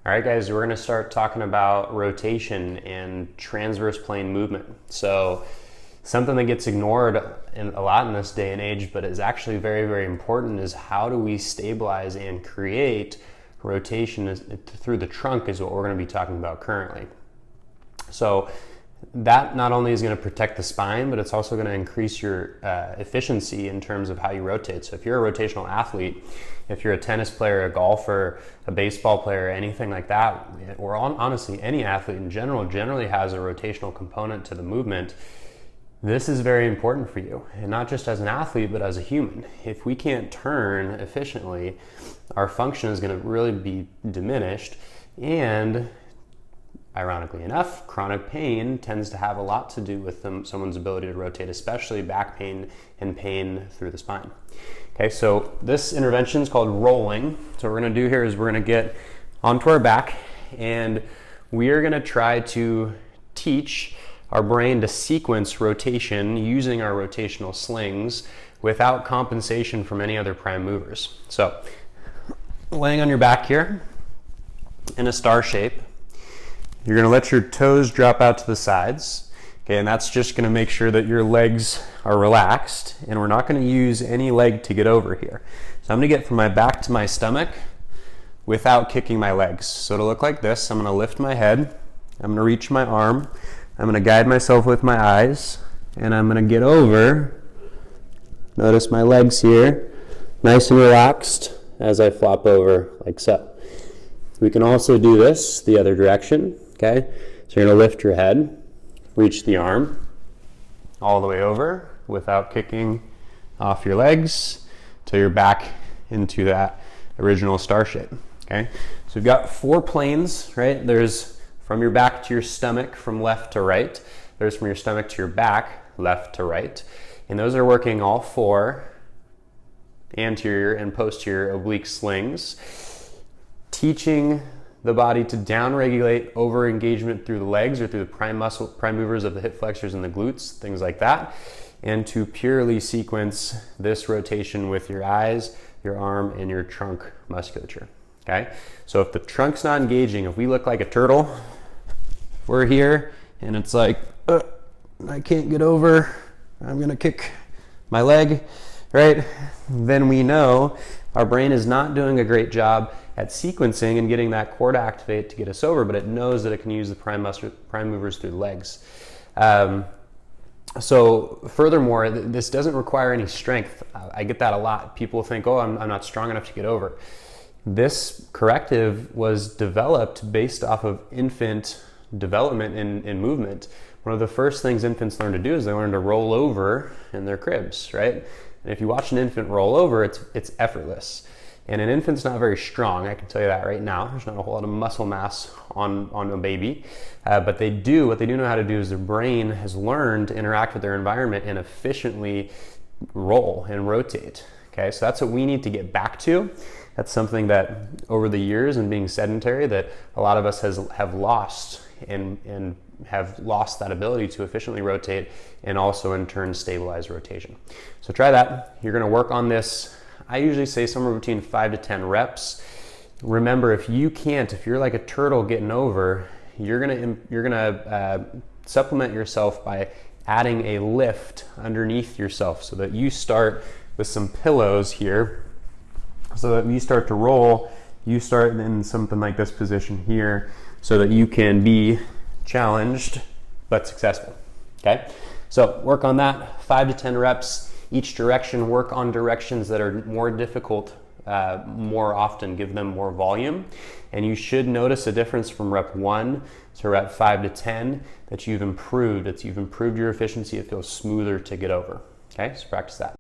All right, guys, we're gonna start talking about rotation and transverse plane movement. So something that gets ignored a lot in this day and age, but is actually very, very important, is how do we stabilize and create rotation through the trunk is what we're gonna be talking about currently. So that not only is going to protect the spine, but it's also going to increase your efficiency in terms of how you rotate. So if you're a rotational athlete, if you're a tennis player, a golfer, a baseball player, anything like that, or honestly any athlete in general generally has a rotational component to the movement. This is very important for you, and not just as an athlete, but as a human. If we can't turn efficiently, our function is going to really be diminished, and ironically enough, chronic pain tends to have a lot to do with someone's ability to rotate, especially back pain and pain through the spine. Okay, so this intervention is called rolling. So what we're gonna do here is we're gonna get onto our back, and we are gonna try to teach our brain to sequence rotation using our rotational slings without compensation from any other prime movers. So laying on your back here in a star shape, you're going to let your toes drop out to the sides, okay, and that's just going to make sure that your legs are relaxed, and we're not going to use any leg to get over here. So I'm going to get from my back to my stomach without kicking my legs. So it'll look like this. I'm going to lift my head, I'm going to reach my arm, I'm going to guide myself with my eyes, and I'm going to get over. Notice my legs here, nice and relaxed as I flop over like so. We can also do this the other direction. Okay, so you're going to lift your head, reach the arm all the way over without kicking off your legs till you're back into that original star shape. Okay, so we've got 4 planes, right? There's from your back to your stomach from left to right. There's from your stomach to your back, left to right. And those are working all 4 anterior and posterior oblique slings, teaching the body to downregulate over engagement through the legs or through the prime movers of the hip flexors and the glutes, things like that, and to purely sequence this rotation with your eyes, your arm, and your trunk musculature. Okay, so if the trunk's not engaging, if we look like a turtle, we're here and it's like, I can't get over, I'm gonna kick my leg, right? Then we know our brain is not doing a great job at sequencing and getting that core to activate to get us over, but it knows that it can use the prime movers through the legs. So furthermore, this doesn't require any strength. I get that a lot. People think, oh, I'm not strong enough to get over. This corrective was developed based off of infant development in movement. One of the first things infants learn to do is they learn to roll over in their cribs, right? And if you watch an infant roll over, it's effortless. And an infant's not very strong, I can tell you that right now. There's not a whole lot of muscle mass on a baby. But what they do know how to do is their brain has learned to interact with their environment and efficiently roll and rotate. Okay, so that's what we need to get back to. That's something that over the years and being sedentary that a lot of us have lost and have lost that ability to efficiently rotate and also in turn stabilize rotation. So try that. You're gonna work on this. I usually say somewhere between 5 to 10 reps. Remember, if you're like a turtle getting over, you're gonna supplement yourself by adding a lift underneath yourself so that you start with some pillows here. So that when you start to roll, you start in something like this position here so that you can be challenged but successful. Okay, so work on that, 5 to 10 reps. Each direction, work on directions that are more difficult more often, give them more volume. And you should notice a difference from rep 1 to rep 5 to 10 that you've improved. You've improved your efficiency. It feels smoother to get over. Okay, so practice that.